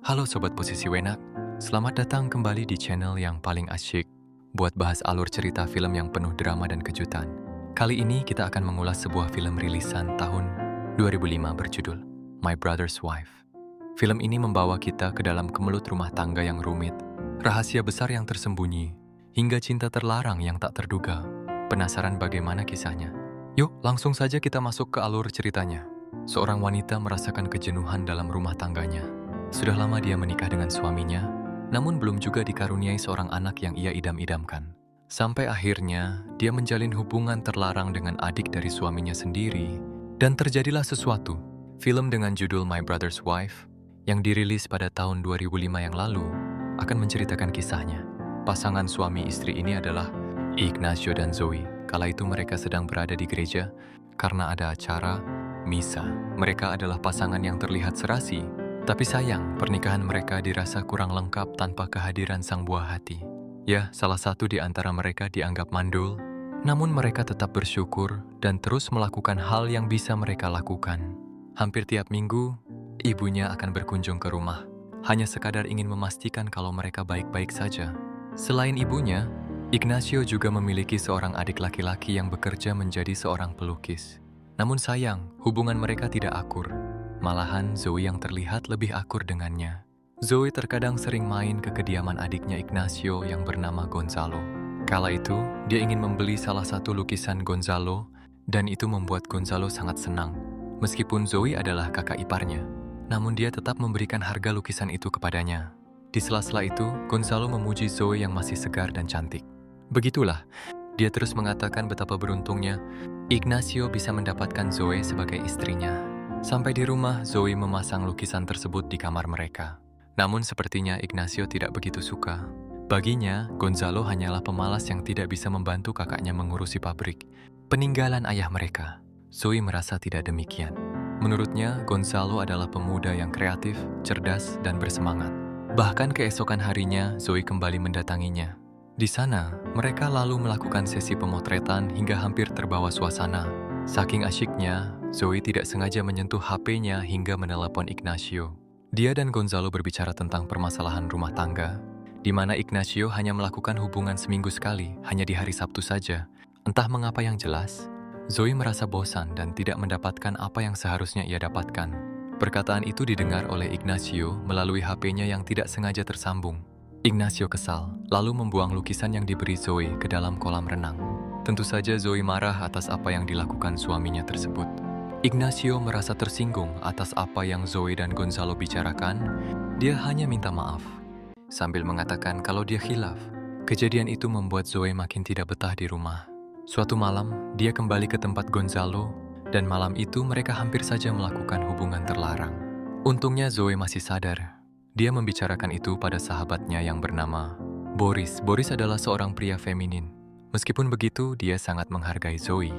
Halo Sobat Posisi Wenak, selamat datang kembali di channel yang paling asyik buat bahas alur cerita film yang penuh drama dan kejutan. Kali ini kita akan mengulas sebuah film rilisan tahun 2005 berjudul My Brother's Wife. Film ini membawa kita ke dalam kemelut rumah tangga yang rumit, rahasia besar yang tersembunyi, hingga cinta terlarang yang tak terduga. Penasaran bagaimana kisahnya? Yuk, langsung saja kita masuk ke alur ceritanya. Seorang wanita merasakan kejenuhan dalam rumah tangganya. Sudah lama dia menikah dengan suaminya, namun belum juga dikaruniai seorang anak yang ia idam-idamkan. Sampai akhirnya, dia menjalin hubungan terlarang dengan adik dari suaminya sendiri, dan terjadilah sesuatu. Film dengan judul My Brother's Wife, yang dirilis pada tahun 2005 yang lalu, akan menceritakan kisahnya. Pasangan suami istri ini adalah Ignacio dan Zoe. Kala itu mereka sedang berada di gereja, karena ada acara misa. Mereka adalah pasangan yang terlihat serasi, tapi sayang, pernikahan mereka dirasa kurang lengkap tanpa kehadiran sang buah hati. Ya, salah satu di antara mereka dianggap mandul, namun mereka tetap bersyukur dan terus melakukan hal yang bisa mereka lakukan. Hampir tiap minggu, ibunya akan berkunjung ke rumah, hanya sekadar ingin memastikan kalau mereka baik-baik saja. Selain ibunya, Ignacio juga memiliki seorang adik laki-laki yang bekerja menjadi seorang pelukis. Namun sayang, hubungan mereka tidak akur. Malahan Zoe yang terlihat lebih akur dengannya. Zoe terkadang sering main ke kediaman adiknya Ignacio yang bernama Gonzalo. Kala itu, dia ingin membeli salah satu lukisan Gonzalo, dan itu membuat Gonzalo sangat senang. Meskipun Zoe adalah kakak iparnya, namun dia tetap memberikan harga lukisan itu kepadanya. Di sela-sela itu, Gonzalo memuji Zoe yang masih segar dan cantik. Begitulah, dia terus mengatakan betapa beruntungnya Ignacio bisa mendapatkan Zoe sebagai istrinya. Sampai di rumah, Zoe memasang lukisan tersebut di kamar mereka. Namun sepertinya Ignacio tidak begitu suka. Baginya, Gonzalo hanyalah pemalas yang tidak bisa membantu kakaknya mengurusi pabrik peninggalan ayah mereka. Zoe merasa tidak demikian. Menurutnya, Gonzalo adalah pemuda yang kreatif, cerdas, dan bersemangat. Bahkan keesokan harinya, Zoe kembali mendatanginya. Di sana, mereka lalu melakukan sesi pemotretan hingga hampir terbawa suasana. Saking asyiknya, Zoe tidak sengaja menyentuh HP-nya hingga menelepon Ignacio. Dia dan Gonzalo berbicara tentang permasalahan rumah tangga, di mana Ignacio hanya melakukan hubungan seminggu sekali, hanya di hari Sabtu saja. Entah mengapa yang jelas, Zoe merasa bosan dan tidak mendapatkan apa yang seharusnya ia dapatkan. Perkataan itu didengar oleh Ignacio melalui HP-nya yang tidak sengaja tersambung. Ignacio kesal, lalu membuang lukisan yang diberi Zoe ke dalam kolam renang. Tentu saja Zoe marah atas apa yang dilakukan suaminya tersebut. Ignacio merasa tersinggung atas apa yang Zoe dan Gonzalo bicarakan. Dia hanya minta maaf, sambil mengatakan kalau dia khilaf. Kejadian itu membuat Zoe makin tidak betah di rumah. Suatu malam, dia kembali ke tempat Gonzalo, dan malam itu mereka hampir saja melakukan hubungan terlarang. Untungnya Zoe masih sadar. Dia membicarakan itu pada sahabatnya yang bernama Boris. Boris adalah seorang pria feminin. Meskipun begitu, dia sangat menghargai Zoe.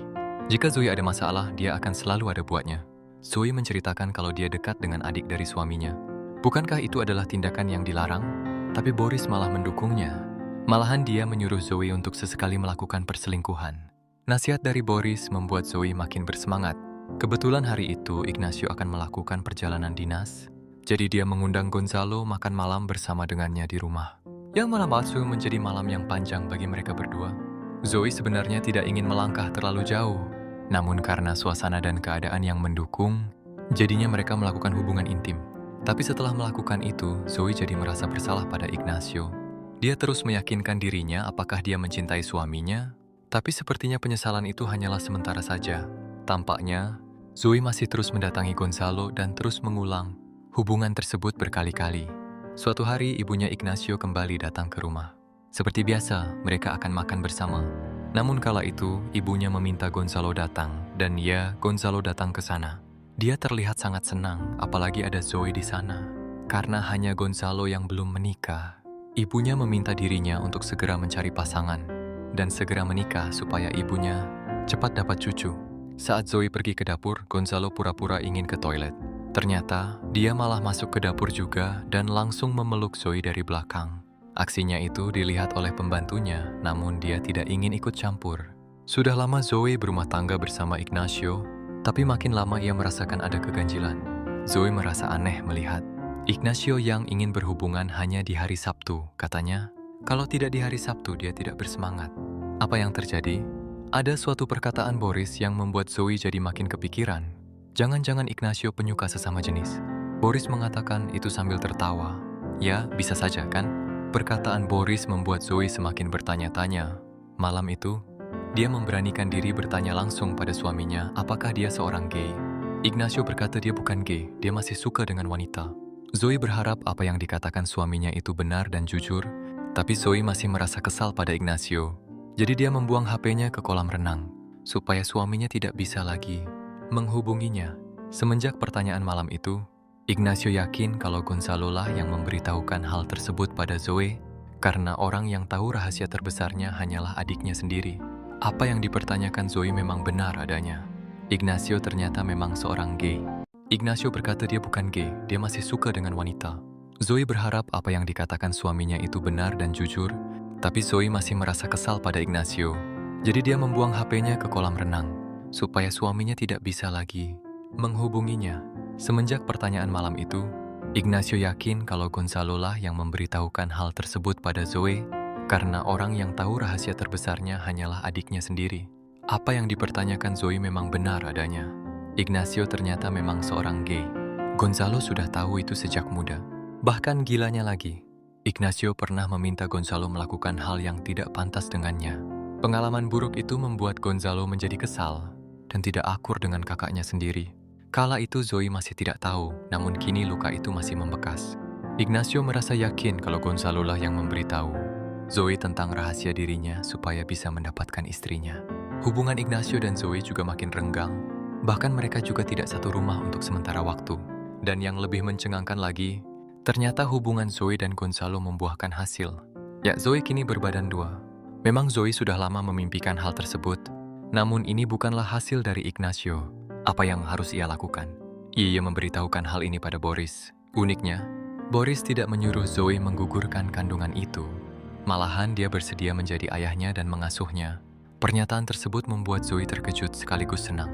Jika Zoe ada masalah, dia akan selalu ada buatnya. Zoe menceritakan kalau dia dekat dengan adik dari suaminya. Bukankah itu adalah tindakan yang dilarang? Tapi Boris malah mendukungnya. Malahan dia menyuruh Zoe untuk sesekali melakukan perselingkuhan. Nasihat dari Boris membuat Zoe makin bersemangat. Kebetulan hari itu Ignacio akan melakukan perjalanan dinas, jadi dia mengundang Gonzalo makan malam bersama dengannya di rumah. Yang malam palsu menjadi malam yang panjang bagi mereka berdua. Zoe sebenarnya tidak ingin melangkah terlalu jauh, namun karena suasana dan keadaan yang mendukung, jadinya mereka melakukan hubungan intim. Tapi setelah melakukan itu, Zoe jadi merasa bersalah pada Ignacio. Dia terus meyakinkan dirinya apakah dia mencintai suaminya, tapi sepertinya penyesalan itu hanyalah sementara saja. Tampaknya, Zoe masih terus mendatangi Gonzalo dan terus mengulang hubungan tersebut berkali-kali. Suatu hari, ibunya Ignacio kembali datang ke rumah. Seperti biasa, mereka akan makan bersama. Namun kala itu, ibunya meminta Gonzalo datang, dan ya, Gonzalo datang ke sana. Dia terlihat sangat senang, apalagi ada Zoe di sana. Karena hanya Gonzalo yang belum menikah, ibunya meminta dirinya untuk segera mencari pasangan, dan segera menikah supaya ibunya cepat dapat cucu. Saat Zoe pergi ke dapur, Gonzalo pura-pura ingin ke toilet. Ternyata, dia malah masuk ke dapur juga dan langsung memeluk Zoe dari belakang. Aksinya itu dilihat oleh pembantunya, namun dia tidak ingin ikut campur. Sudah lama Zoe berumah tangga bersama Ignacio, tapi makin lama ia merasakan ada keganjilan. Zoe merasa aneh melihat Ignacio yang ingin berhubungan hanya di hari Sabtu, katanya. Kalau tidak di hari Sabtu, dia tidak bersemangat. Apa yang terjadi? Ada suatu perkataan Boris yang membuat Zoe jadi makin kepikiran. Jangan-jangan Ignacio penyuka sesama jenis. Boris mengatakan itu sambil tertawa. Ya, bisa saja kan? Perkataan Boris membuat Zoe semakin bertanya-tanya. Malam itu, dia memberanikan diri bertanya langsung pada suaminya apakah dia seorang gay. Ignacio berkata dia bukan gay, dia masih suka dengan wanita. Zoe berharap apa yang dikatakan suaminya itu benar dan jujur, tapi Zoe masih merasa kesal pada Ignacio. Jadi dia membuang HP-nya ke kolam renang, supaya suaminya tidak bisa lagi menghubunginya. Semenjak pertanyaan malam itu, Ignacio yakin kalau Gonzalo lah yang memberitahukan hal tersebut pada Zoe, karena orang yang tahu rahasia terbesarnya hanyalah adiknya sendiri. Apa yang dipertanyakan Zoe memang benar adanya. Ignacio ternyata memang seorang gay. Ignacio berkata dia bukan gay, dia masih suka dengan wanita. Zoe berharap apa yang dikatakan suaminya itu benar dan jujur, tapi Zoe masih merasa kesal pada Ignacio. Jadi dia membuang HP-nya ke kolam renang, supaya suaminya tidak bisa lagi menghubunginya. Semenjak pertanyaan malam itu, Ignacio yakin kalau Gonzalo lah yang memberitahukan hal tersebut pada Zoe, karena orang yang tahu rahasia terbesarnya hanyalah adiknya sendiri. Apa yang dipertanyakan Zoe memang benar adanya. Ignacio ternyata memang seorang gay. Gonzalo sudah tahu itu sejak muda. Bahkan gilanya lagi, Ignacio pernah meminta Gonzalo melakukan hal yang tidak pantas dengannya. Pengalaman buruk itu membuat Gonzalo menjadi kesal dan tidak akur dengan kakaknya sendiri. Kala itu Zoe masih tidak tahu, namun kini luka itu masih membekas. Ignacio merasa yakin kalau Gonzalo lah yang memberitahu Zoe tentang rahasia dirinya supaya bisa mendapatkan istrinya. Hubungan Ignacio dan Zoe juga makin renggang. Bahkan mereka juga tidak satu rumah untuk sementara waktu. Dan yang lebih mencengangkan lagi, ternyata hubungan Zoe dan Gonzalo membuahkan hasil. Ya, Zoe kini berbadan dua. Memang Zoe sudah lama memimpikan hal tersebut, namun ini bukanlah hasil dari Ignacio. Apa yang harus ia lakukan? Ia memberitahukan hal ini pada Boris. Uniknya, Boris tidak menyuruh Zoe menggugurkan kandungan itu. Malahan dia bersedia menjadi ayahnya dan mengasuhnya. Pernyataan tersebut membuat Zoe terkejut sekaligus senang.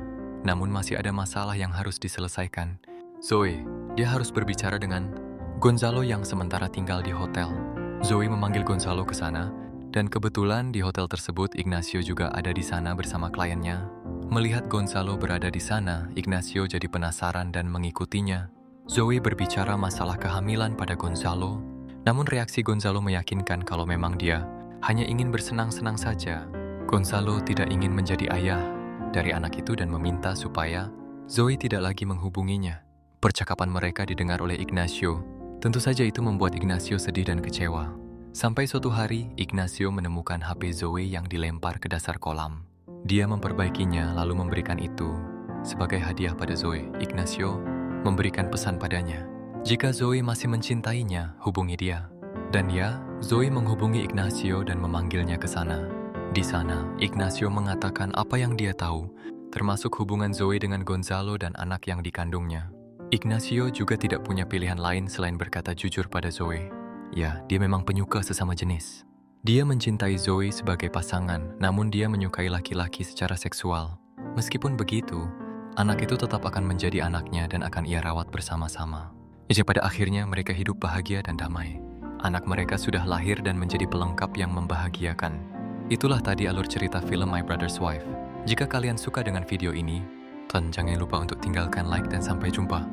Namun masih ada masalah yang harus diselesaikan. Zoe, dia harus berbicara dengan Gonzalo yang sementara tinggal di hotel. Zoe memanggil Gonzalo ke sana, dan kebetulan di hotel tersebut Ignacio juga ada di sana bersama kliennya. Melihat Gonzalo berada di sana, Ignacio jadi penasaran dan mengikutinya. Zoe berbicara masalah kehamilan pada Gonzalo, namun reaksi Gonzalo meyakinkan kalau memang dia hanya ingin bersenang-senang saja. Gonzalo tidak ingin menjadi ayah dari anak itu dan meminta supaya Zoe tidak lagi menghubunginya. Percakapan mereka didengar oleh Ignacio. Tentu saja itu membuat Ignacio sedih dan kecewa. Sampai suatu hari, Ignacio menemukan HP Zoe yang dilempar ke dasar kolam. Dia memperbaikinya lalu memberikan itu sebagai hadiah pada Zoe. Ignacio memberikan pesan padanya. Jika Zoe masih mencintainya, hubungi dia. Dan ya, Zoe menghubungi Ignacio dan memanggilnya ke sana. Di sana, Ignacio mengatakan apa yang dia tahu, termasuk hubungan Zoe dengan Gonzalo dan anak yang dikandungnya. Ignacio juga tidak punya pilihan lain selain berkata jujur pada Zoe. Ya, dia memang penyuka sesama jenis. Dia mencintai Zoe sebagai pasangan, namun dia menyukai laki-laki secara seksual. Meskipun begitu, anak itu tetap akan menjadi anaknya dan akan ia rawat bersama-sama. Jadi pada akhirnya mereka hidup bahagia dan damai. Anak mereka sudah lahir dan menjadi pelengkap yang membahagiakan. Itulah tadi alur cerita film My Brother's Wife. Jika kalian suka dengan video ini, jangan lupa untuk tinggalkan like dan sampai jumpa.